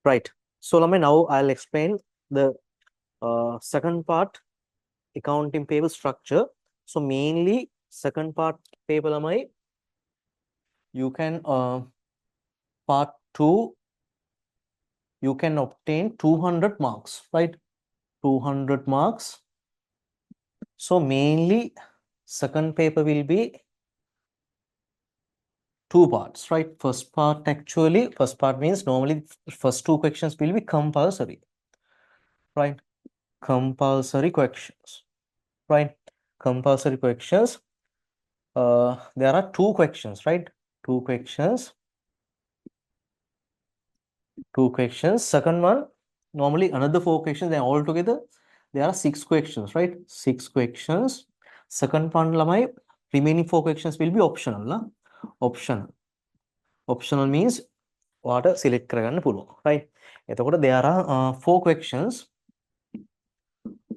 Right. So Lamai, now I'll explain the second part, accounting payable structure. So mainly second part paper Lamai, you can part 2 you can obtain 200 marks, right? 200 marks. So mainly second paper will be two parts, right? First part means normally first two questions will be compulsory, right? Compulsory questions, right? Compulsory questions. There are two questions, right? Two questions. Second one, normally another four questions. Then altogether there are six questions, right? Six questions. Second one, lamai remaining four questions will be optional, la? Optional. Optional means what select කරගන්න පුළුවන්, right? එතකොට there are four questions.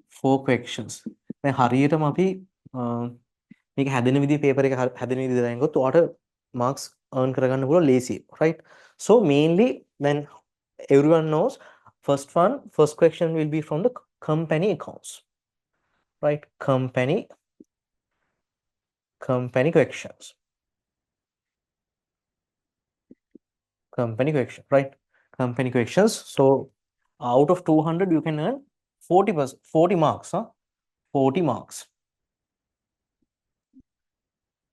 Four questions. දැන් හරියටම අපි මේක හැදෙන විදිහ paper එක හැදෙන විදිහ දැන් ගොත් ඔයාට marks earn කරගන්න පුළුවන් lazy, right? So mainly then everyone knows first question will be from the company accounts, right? Company questions. Company question, right? Company questions. So out of 200 you can earn 40 marks, huh? 40 marks.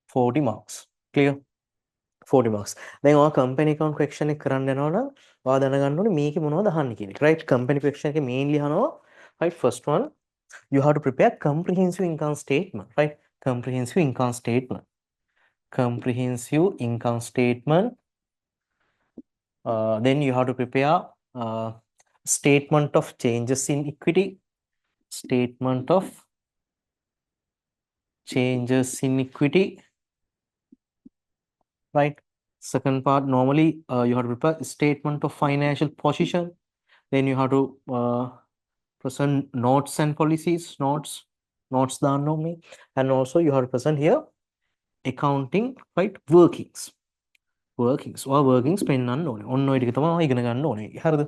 40 marks. Clear? 40 marks. Then our company account question එක කරන්න යනවා නම් ඔයා දැනගන්න ඕනේ මේකේ මොනවද අහන්නේ කියන එක. Right? Company question එකේ mainly අහනවා, right? First one, you have to prepare comprehensive income statement, right? Comprehensive income statement. Comprehensive income statement. Then you have to prepare statement of changes in equity. Statement of changes in equity, right? Second part, normally you have to prepare statement of financial position. Then you have to present notes and policies, notes දාන්න ඕනේ. And also you have to present here accounting, right? Workings. Workings පෙන්වන්න ඕනේ. ඔන්න ඔය ටික තමයි ඉගෙන ගන්න ඕනේ. හරිද?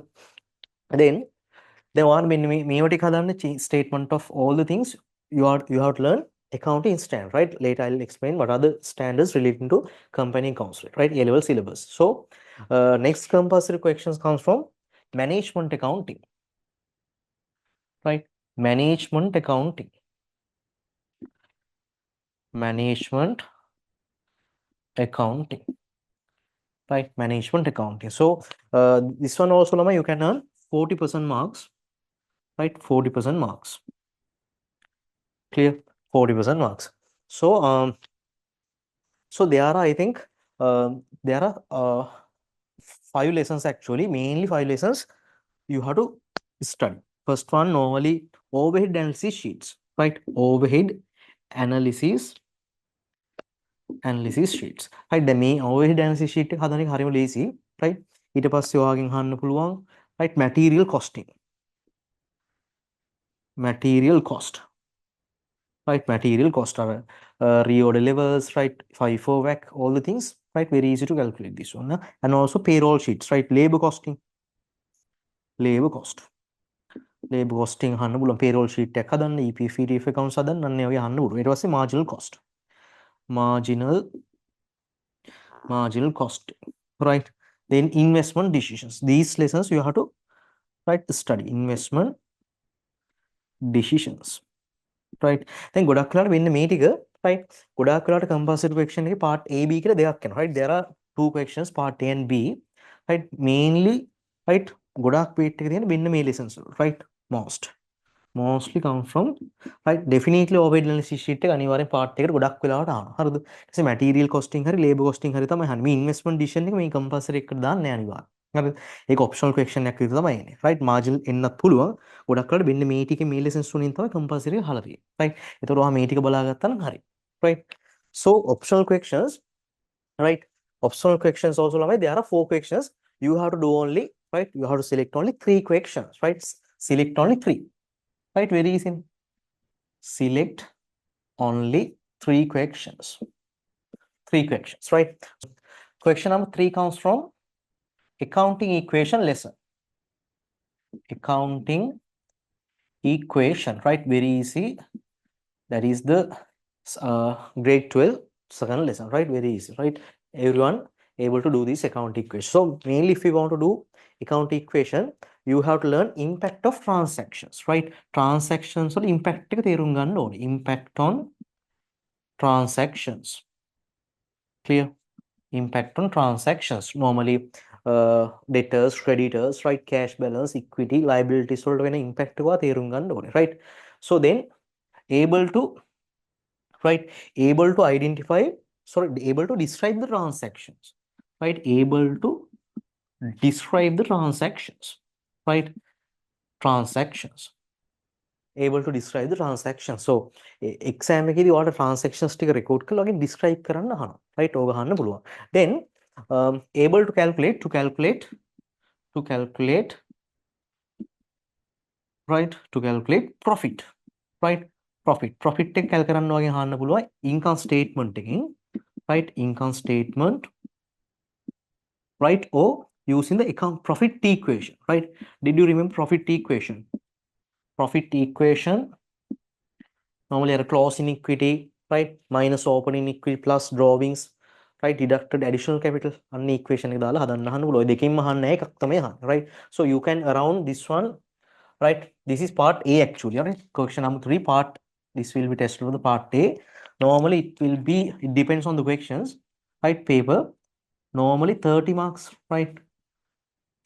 Then one මේවට හදන්න statement of all the things you have to learn accounting standard, right? Later I'll explain what are the standards relating to company accounts, right? A-level syllabus. So next compulsory questions comes from management accounting, right? Management accounting. Management accounting, right? Management accounting. So this one also Lama, you can earn 40% marks, right? 40% marks. Clear? 40% marks. So so there are, I think there are 5 lessons actually, mainly 5 lessons you have to study. First one, normally overhead analysis sheets, right? Overhead analysis sheets, right? The main overhead analysis sheet එක හදන එක හරිම lazy, right? ඊට පස්සේ ඔයාගෙන් අහන්න පුළුවන්, right? Material costing. Material cost, right? Material cost are reorder levels, right? FIFO, WAC, all the things, right? Very easy to calculate this one. And also payroll sheets, right? Labor costing. Labor cost. Labor costing අහන්න පුළුවන්. Payroll sheet එකක් හදන්න, EPF, ETF accounts හදන්න, අන්න ඒ වගේ අහන්න පුළුවන්. ඊට පස්සේ marginal cost. Marginal cost, right? Then investment decisions. These lessons you have to, right, study. Investment decisions, right? Then ගොඩක් වෙලාවට වෙන්නේ මේ ටික, right? ගොඩක් වෙලාවට compulsory question එකේ part A B කියලා දෙකක් යනවා, right? There are two questions, part A and B, right? Mainly, right, ගොඩක් weight එක තියෙන මෙන්න මේ lessons, right? Mostly come from, right? Definitely overhead analysis sheet එක අනිවාර්යෙන් part එකට ගොඩක් වෙලාවට අහනවා. හරිද? ඊට පස්සේ material costing හරි labor costing හරි තමයි අහන්නේ. මේ investment decision එක මේ compulsory එකට දාන්න නෑ අනිවාර්යෙන්. හරිද? ඒක optional question එකක් විතර තමයි එන්නේ. right? Marginal එන්නත් පුළුවන්. ගොඩක් වෙලාවට මෙන්න මේ ටිකේ මේ lessons තුنين තමයි compulsory එක අහලා තියෙන්නේ. right? ඒතකොට ඔයා මේ ටික බලාගත්තා නම් හරි. right? So optional questions, right? Optional questions also ළමයි, there are 4 questions. You have to do only, right? You have to select only 3 questions, right? Select only 3. Right, very easy. Select only 3 questions. 3 questions, right? Question number 3 comes from accounting equation lesson. accounting equation, right? Very easy. That is the grade 12 second lesson, right? Very easy, right? Everyone able to do this account equation. So mainly if you want to do account equation, you have to learn impact of transactions, right? Transactions or impact එක තේරුම් ගන්න ඕනේ. Impact on transactions. Clear? Impact on transactions. Normally debtors, creditors, right? Cash balance, equity, liabilities වලට වෙන impact එක තේරුම් ගන්න ඕනේ, right? So then able to, right, able to identify, sorry, able to describe the transactions, right? Able to describe the transactions, right? Transactions, able to describe the transactions. So exam එකේදී ඔයාලට transactions ටික record කරලා වගේ describe කරන්න අහනවා, right? ඕක අහන්න පුළුවන්. Then able to calculate, right, to calculate profit, right? Profit එක calculate කරන්න වගේ අහන්න පුළුවන් income statement එකකින්, right? Income statement, right? Or using the account profit equation, right? Did you remember profit equation? Profit equation normally are closing equity, right? Minus opening equity plus drawings, right? Deducted additional capital. අන්න equation එක දාලා හදන්න අහන්න පුළුවන්. දෙකෙන්ම අහන්න එකක් තමයි අහන්නේ, right? So you can around this one, right? This is part A actually, right? Question number 3 part. This will be tested for the part A. Normally it will be, it depends on the questions, right? Paper normally 30 marks, right?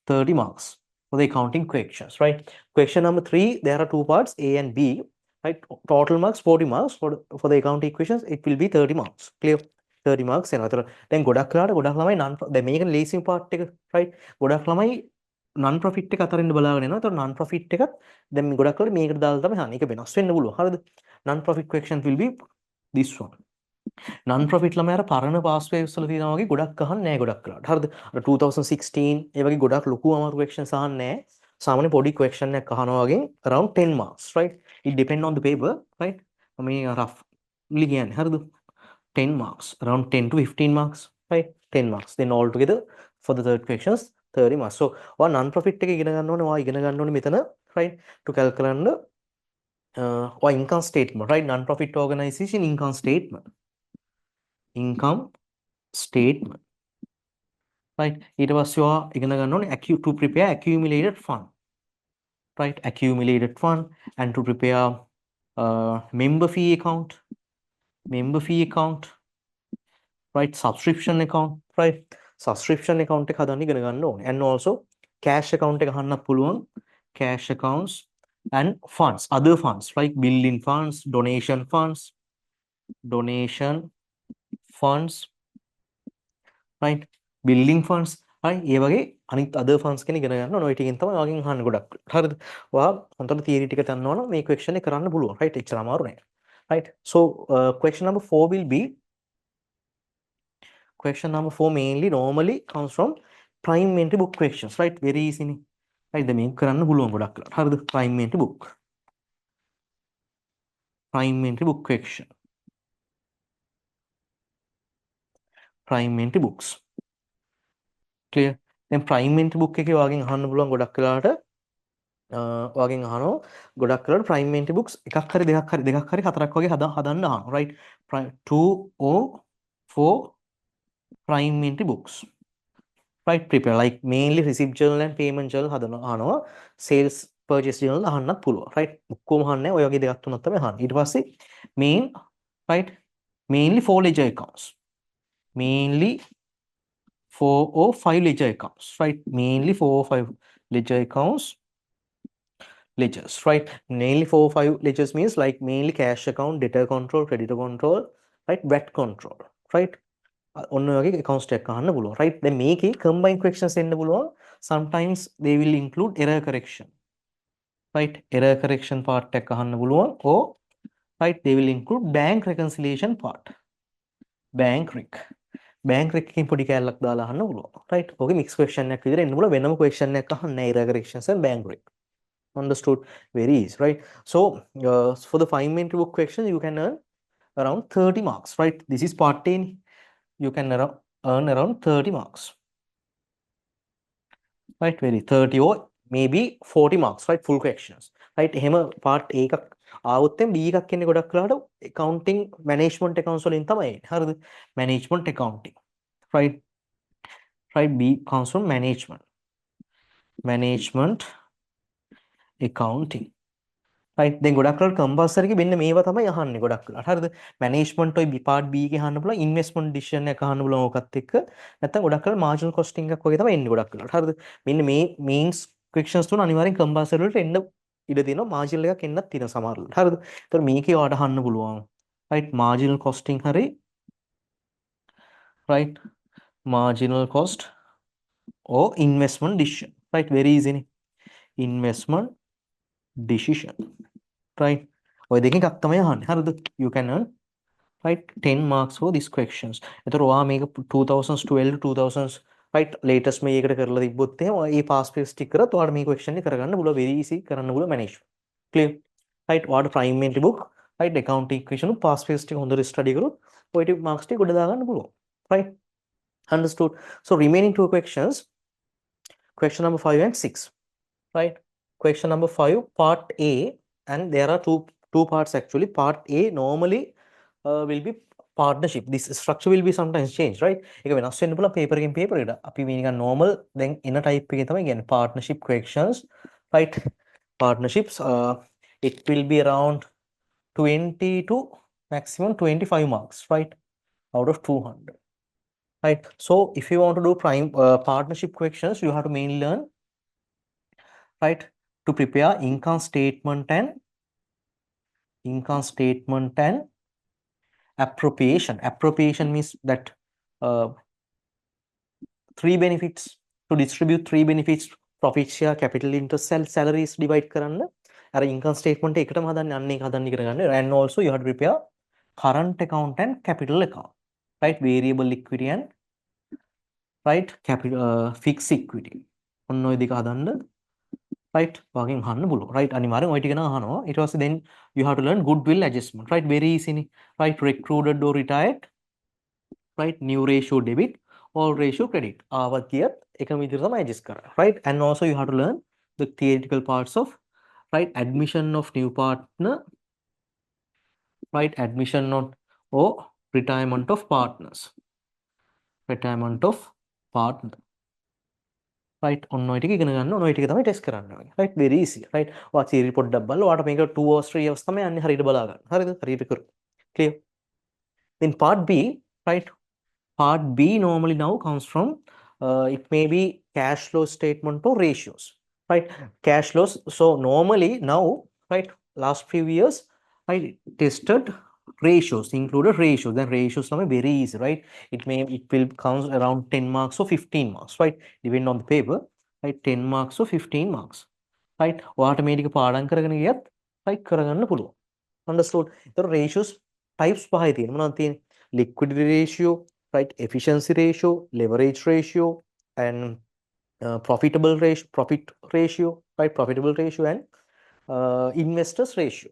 30 marks for the accounting questions, right? Question number 3, there are two parts, A and B, right? Total marks 40 marks for the accounting equations. It will be 30 marks. Clear? 30 marks එනවා. ඒතර දැන් ගොඩක් වෙලාවට ගොඩක් ළමයි දැන් මේක ලේසිම part එක, right? ගොඩක් ළමයි non profit එක අතරින්ද බලාගෙන එනවා. ඒතර non profit එකත් දැන් මේ ගොඩක් වෙලාවට මේකට දාලා තමයි අහන්නේ. ඒක වෙනස් වෙන්න පුළුවන්. හරිද? Non profit questions will be this one. non profit ළමයාට පරණ පාස් වේව්ස් වල තියෙනවා වගේ ගොඩක් අහන්නේ නැහැ ගොඩක් වෙලාවට. හරිද? අර 2016 ඒ වගේ ගොඩක් ලොකු අමාරු questions අහන්නේ නැහැ. සාමාන්‍ය පොඩි question එකක් අහනවා වගේ around 10 marks, right? It depend on the paper, right? මේ roughly කියන්නේ හරිද? 10 marks, around 10 to 15 marks, right? 10 marks. Then all together for the third questions 30 marks. So ඔයා non profit එක ඉගෙන ගන්න ඕනේ. ඔයා ඉගෙන ගන්න ඕනේ මෙතන, right? To calculate or income statement, right? Non profit organization income statement. Income statement, right? ඊට පස්සේ ඔයා ඉගෙන ගන්න ඕනේ to prepare accumulated fund, right? Accumulated fund, and to prepare member fee account, right? Subscription account, right? Subscription account එක හදන්න ඉගෙන ගන්න ඕනේ. And also cash account එක අහන්නත් පුළුවන්. Cash accounts and funds, other funds, right? Building funds, donation funds, right? Building funds, right? ඒ වගේ අනිත් other funds කෙනෙක් ඉගෙන ගන්න ඕන. ඔය ටිකෙන් තමයි ඔයගෙන් අහන්න ගොඩක්. හරිද? ඔයා හොඳට theory ටික දන්නවා නම් මේ question එක කරන්න පුළුවන්, right? එච්චර අමාරු නෑ. Right? So question number 4 will be, question number 4 mainly normally comes from prime entry book questions, right? Very easy නේ. right? දැන් මේක කරන්න පුළුවන් ගොඩක් වෙලාවට. හරිද? prime entry book question. prime entry books. clear? දැන් prime entry book එකේ ඔයගෙන් අහන්න පුළුවන් ගොඩක් වෙලාවට ඔයගෙන් අහනවා ගොඩක් වෙලාවට prime entry books එකක් හරි දෙකක් හරි හතරක් වගේ හදන්න අහනවා, right? 2 or 4 prime entry books, right? Prepare like mainly receipt journal and payment journal හදනවා අහනවා. sales purchase journal අහන්නත් පුළුවන්, right? ඔක්කොම අහන්නේ ඔය වගේ දෙකක් තුනක් තමයි අහන්නේ. ඊට පස්සේ main, right? mainly 4 ledger accounts, mainly 4 or 5 ledger accounts, right? Mainly 4 or 5 ledger accounts, ledgers, right? Mainly 4 or 5 ledgers means like mainly cash account, debtor control, creditor control, right? VAT control, right? ඔන්න ඔය වගේ accounts ටිකක් අහන්න පුළුවන්, right? දැන් මේකේ combine questions එන්න පුළුවන්. Sometimes they will include error correction, right? Error correction part එකක් අහන්න පුළුවන්. or right, they will include bank reconciliation part, bank rec එකකින් පොඩි කැලලක් දාලා අහන්න පුළුවන්, right? ඔගේ mix question එකක් විදිහට එන්න පුළුවන්. වෙනම question එකක් අහන්න නැහැ error corrections and bank rec. Understood? Very easy, right? So for the 5 minute book question you can earn around 30 marks, right? This is part 10. You can earn around 30 marks, right? Very 30 or maybe 40 marks, right? Full questions, right? එහෙම part A එකක් ආවොත් එම් B එකක් එන්නේ ගොඩක් වෙලාවට accounting management accounts වලින් තමයි එන්නේ. හරිද? management accounting, right? right, B comes from management accounting, right? දැන් ගොඩක් වෙලාවට කම්පල්සරි එකේ මෙන්න මේවා තමයි අහන්නේ ගොඩක් වෙලාවට. හරිද? මැනේජ්මන්ට් ඔය part B එකේ අහන්න පුළුවන්, ඉන්වෙස්ට්මන්ට් ඩිසිෂන් එක අහන්න පුළුවන් ඕකත් එක්ක. නැත්නම් ගොඩක් වෙලාවට මාර්ජිනල් කොස්ටිං එකක් වගේ තමයි එන්නේ ගොඩක් වෙලාවට. හරිද? මෙන්න මේ මේන්ස් ක්වෙස්චන්ස් තුන අනිවාර්යෙන් කම්පල්සරි වලට එන්න ඉඩ තියෙනවා. මාර්ජිනල් එකක් එන්නත් තියෙනවා සමහර වෙලාවට. හරිද? ඒතර මේකේ ඔයාලට අහන්න පුළුවන්. right, මාර්ජිනල් කොස්ටිං හරි, right, marginal cost or investment decision, right? Very easy නේ. investment decision, right? ඔය දෙකෙන් එකක් තමයි අහන්නේ. හරිද? you can earn, right, 10 marks for these questions. එතකොට ඔයා මේක 2012 2000s, right, latest මේ එකට කරලා තිබ්බොත් එහෙම ඔය pass fail stick කරත් ඔයාලට මේ question එක කරගන්න පුළුවන්. very easy කරන්න පුළුවන් management. clear? right, ඔයාලට prime entry book, right, accounting equation pass fail stick හොඳට study කරොත් ඔය ටික marks ටික ගොඩ දාගන්න පුළුවන්. right? Understood? So remaining two questions, question number 5 and 6, right? Question number 5, part A, and there are two parts actually. Part A normally will be partnership. This structure will be sometimes changed, right? ඒක වෙනස් වෙන්න පුළුවන් paper එකෙන් paper එකට. අපි මේ නිකන් normal දැන් එන type එකේ තමයි කියන්නේ partnership questions, right? Partnerships, it will be around 20 to maximum 25 marks, right, out of 200. Right. So if you want to do partnership questions, you have to mainly learn, right, to prepare income statement and appropriation. Appropriation means that three benefits, to distribute three benefits, profit share, capital interest, salaries divide කරන්න. අර income statement එකටම හදන්නේ අන්න ඒක හදන්න ඉගෙන ගන්න. And also you have to prepare current account and capital account, right, variable liquidity and, right, capital fixed equity. ඔන්න ඔය දෙක හදන්න, right, වගේ අහන්න පුළුවන්, right? අනිවාර්යෙන් ඔය ටික නම් අහනවා. ඊට පස්සේ then you have to learn goodwill adjustment, right? Very easy නේ, right? Recruited or retired, right, new ratio debit, old ratio credit. ආවත් කියත් එකම විදිහට තමයි adjust කරන්නේ, right? And also you have to learn the theoretical parts of, right, admission of new partner, right, admission on or retirement of partners, retirement of partner, right? ඔන්න ඔය ටික ඉගෙන ගන්න. ඔන්න ඔය ටික තමයි ටෙස්ට් කරන්න ඕනේ, right? very easy, right? ඔයා theory පොඩ්ඩක් බලලා ඔයාට මේක 2 hours 3 hours තමයි යන්නේ හරියට බලා ගන්න. හරිද? හරියට කරු. clear? Then part B, right? Part B normally now comes from, it may be cash flow statement or ratios, right? Cash flows. So normally now, right, last few years, I tested ratios, included ratios. Then ratios are very easy, right? It will comes around 10 marks or 15 marks, right? Depending on the paper, right? 10 marks or 15 marks, right? ඔයාට මේ ටික පාඩම් කරගෙන ගියත් right කරගන්න පුළුවන්. Understood? The ratios types පහයි තියෙනවා. මොනවද තියෙන්නේ? Liquidity ratio, right, efficiency ratio, leverage ratio, and profit ratio, right, profitable ratio, and investors ratio,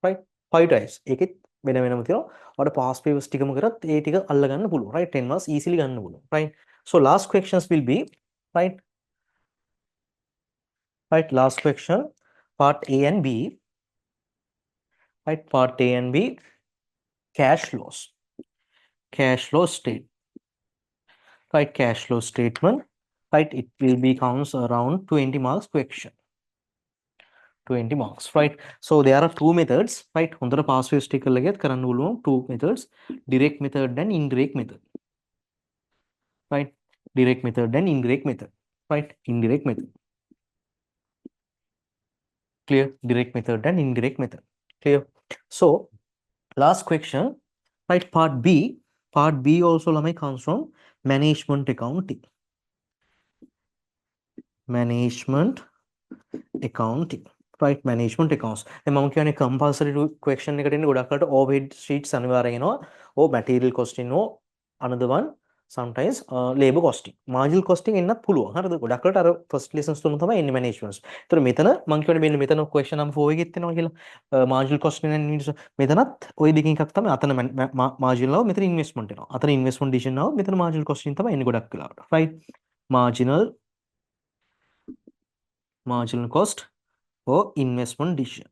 right? 5 types. ඒකෙත් වෙන වෙනම තියෙනවා. ඔයාලට pass papers ටිකම කරත් ඒ ටික අල්ල ගන්න පුළුවන්, right? 10 marks easily ගන්න පුළුවන්, right? So last questions will be, right, last question, part A and B, right, part A and B, cash flow state, right, cash flow statement, right, it will be counts around 20 marks question, 20 marks, right? So there are two methods, right? හොඳට pass fail stick කරලා ගියත් කරන්න පුළුවන් two methods, direct method and indirect method, right? Direct method and indirect method, right? Indirect method. Clear? Direct method and indirect method. Clear? So last question, right, part B. Part B also lamai comes from management accounting. Management accounting, right? Management accounts. දැන් මම කියන්නේ compulsory question එකට එන්නේ ගොඩක් අයට overhead sheets අනිවාර්යෙන් එනවා. or material costing or another one sometimes labor costing. marginal costing එන්නත් පුළුවන්. හරිද? ගොඩක් අයට අර first lessons තුන තමයි එන්නේ management. ඒතර මෙතන මම කියන්නේ මෙන්න මෙතන question number 4 එකෙත් එනවා කියලා. marginal costing and මෙතනත් ওই දෙකෙන් එකක් තමයි. අතන marginal ආව මෙතන investment එනවා. අතන investment decision ආව මෙතන marginal costing තමයි එන්නේ ගොඩක් වෙලාවට. right? marginal marginal cost or investment decision.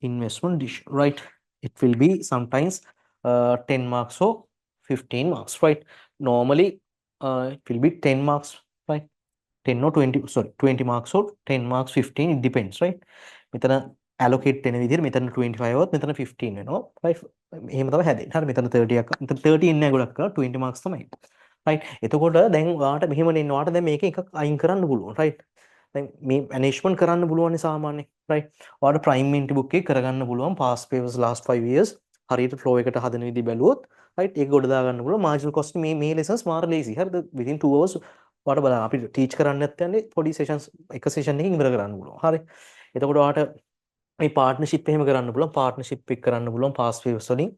Investment decision, right? It will be sometimes 10 marks or 15 marks, right? Normally, it will be 10 marks, right? 10 or 20, sorry, 20 marks or 10 marks, 15, it depends, right? මෙතන allocate වෙන විදිහට මෙතන 25 වොත් මෙතන 15 වෙනවා, right? එහෙම තමයි හැදෙන්නේ. හරි මෙතන 30ක් මෙතන 30 ඉන්නේ ගොඩක් කරලා 20 marks තමයි. right? එතකොට දැන් ඔයාලට මෙහෙමනේ ඉන්න ඔයාලට දැන් මේක එකක් අයින් කරන්න පුළුවන්, right? දැන් මේ management කරන්න පුළුවන් සාමාන්‍යයෙන්, right? ඔයාලට prime mint book එක කරගන්න පුළුවන් past papers last 5 years හරියට flow එකට හදන විදිහ බැලුවොත්, right? ඒක ගොඩ දාගන්න පුළුවන්. marginal cost මේ lessons මාර lazy. හරිද? within 2 hours ඔයාලට බලන්න අපි ටීච් කරන්න නැත්නම් පොඩි sessions එක session එකකින් ඉවර කරන්න පුළුවන්. හරි. එතකොට ඔයාලට මේ පාර්ට්නර්ෂිප් එහෙම කරන්න පුළුවන්. පාර්ට්නර්ෂිප් එක කරන්න පුළුවන් past papers වලින්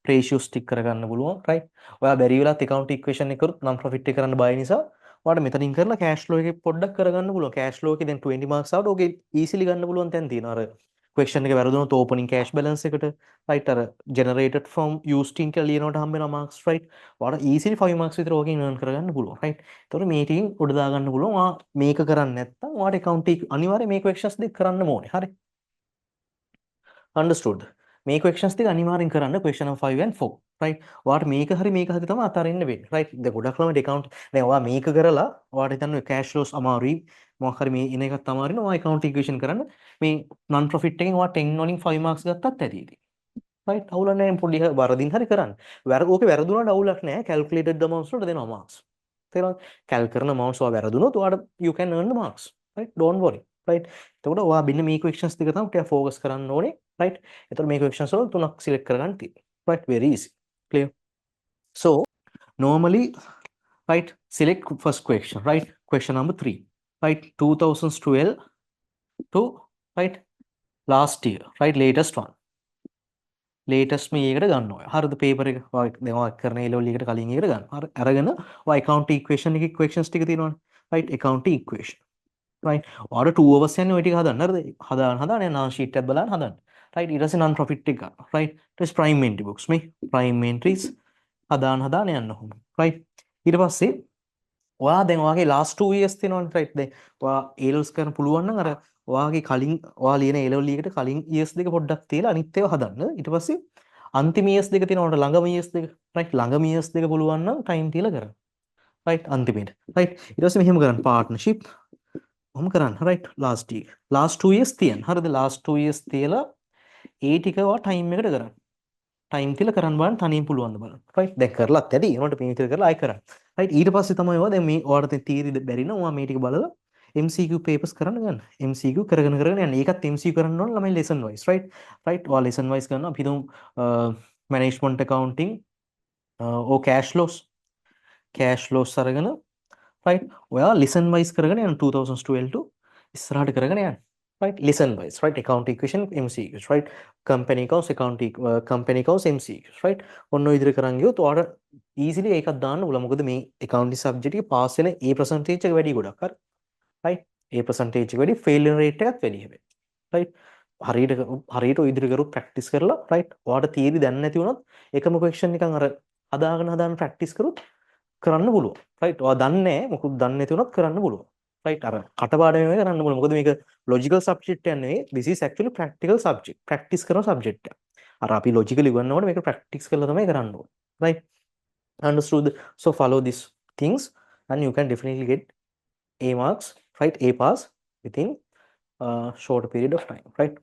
රේෂියෝ ස්ටික් කරගන්න පුළුවන්, right? ඔයා බැරි වෙලාවත් account equation එක කරුත් non profit එක කරන්න බය නිසා ඔයාලට මෙතනින් කරලා cash flow එකේ පොඩ්ඩක් කරගන්න පුළුවන්. cash flow එකේ දැන් 20 marks ආවට ඕකේ easily ගන්න පුළුවන් තැන් තියෙනවා. අර question එක වැරදුනොත් opening cash balance එකට, right? අර generated from used in කියලා ලියනකොට හම්බ වෙන marks, right? ඔයාලට easily 5 marks විතර ඕකෙන් earn කරගන්න පුළුවන්, right? ඒතකොට මේ ටිකෙන් උඩ දාගන්න පුළුවන්. ඔයා මේක කරන්නේ නැත්නම් ඔයාලට account එක අනිවාර්යයෙන් මේ questions දෙක කරන්න ඕනේ. හරි. understood. මේ questions දෙක අනිවාර්යෙන් කරන්න question number 5 and 4, right? ඔයාලට මේක හරි තමයි අතරින්න වෙන්නේ, right? දැන් ගොඩක් ළමයි account දැන් ඔයා මේක කරලා ඔයාලට හිතන්න cash flows අමාරුයි මොකක් හරි මේ ඉන එකත් අමාරුයි ඔයා account equation කරන්න මේ non profit එකෙන් ඔයා 10 වලින් 5 marks ගත්තත් ඇති ඉතින්, right? අවුල නැහැ පොඩි වරදින් හරි කරන්න. ඕකේ වැරදුනට අවුලක් නැහැ. calculated amounts වලට දෙනවා marks. තේරෙනවද? cal කරන amounts ඔයා වැරදුනොත් ඔයාට you can earn the marks, right? don't worry, right? එතකොට ඔයා මෙන්න මේ questions දෙක තමයි ටික focus කරන්න ඕනේ, right? එතකොට මේ questions වල තුනක් select කරගන්න තියෙනවා, right? very easy, clear? So normally, right, select first question, right? Question number 3, right? 2012 to, right, last year, right? latest one. latest මේ එකට ගන්න ඔය. හරිද? paper එක දැන් ඔය කරන A level එකට කලින් එකට ගන්න. හරි. අරගෙන ඔය account equation එකේ equations ටික තියෙනවනේ. right? account equation. right? ඔයාලට 2 hours යන්නේ ඔය ටික හදන්න. හරිද? හදාන යන sheet එක බලන්න හදන්න. right? ඊට පස්සේ non profit එක ගන්න. right? ඊට පස්සේ prime entry books මේ prime entries හදාන යන්න ඕන. right? ඊට පස්සේ ඔයා දැන් ඔයාගේ last 2 years තියෙනවනේ, right? දැන් ඔයා A levels කරන්න පුළුවන් නම් අර ඔයාගේ කලින් ඔයා ලියන A level එකට කලින් years දෙක පොඩ්ඩක් තියලා අනිත් ඒවා හදන්න. ඊට පස්සේ අන්තිම years දෙක තියෙනවනේ ළඟම years දෙක, right? ළඟම years දෙක පුළුවන් නම් time තියලා කරන්න. right? අන්තිමේට. right? ඊට පස්සේ මෙහෙම කරන්න partnership. ඔහොම කරන්න. right? last year. last 2 years තියන්න. හරිද? last 2 years තියලා ඒ ටික ඔයා time එකට කරන්න. time තියලා කරන්න බලන්න තනියෙන් පුළුවන් ද බලන්න. right? දැන් කරලත් ඇති. ඒනොට මේ විතර කරලා ආයෙ කරන්න. right? ඊට පස්සේ තමයි ඔයා දැන් මේ ඔයාලට theory බැරි නම් ඔයා මේ ටික බලලා MCQ papers කරන්න ගන්න. MCQ කරගෙන යන්න. ඒකත් MCQ කරන්න ඕන ළමයි lesson wise, right? right? ඔයා lesson wise කරනවා. අපි හිතමු management accounting or cash flows අරගෙන, right? ඔයා lesson wise කරගෙන යන්න 2012 to ඉස්සරහට කරගෙන යන්න. right? lesson wise, right? account equation MCQs, right? company accounts company accounts MCQs, right? ඔන්න ඔය විදිහට කරන් ගියොත් ඔයාලට easily ඒකක් දාන්න පුළුවන්. මොකද මේ accounting subject එකේ pass වෙන A percentage එක වැඩි ගොඩක්. හරි. right? A percentage එක වැඩි, failure rate එකත් වැඩි හැබැයි. right? හරියට ඔය විදිහට කරුත් practice කරලා, right? ඔයාලට theory දැන නැති වුණොත් එකම question නිකන් අර හදාගෙන practice කරුත් කරන්න පුළුවන්. right? ඔයා දන්නේ නැහැ මොකුත් දන්නේ නැති වුණොත් කරන්න පුළුවන්. right? අර කටපාඩම මේ කරන්න පුළුවන්. මොකද මේක logical subject එකක් නෙවෙයි. this is actually practical subject. practice කරන subject එකක්. අර අපි logically ඉගෙනනකොට මේක practice කරලා තමයි කරන්න ඕනේ. right? understood? So follow these things and you can definitely get A marks, right? A pass within a short period of time, right?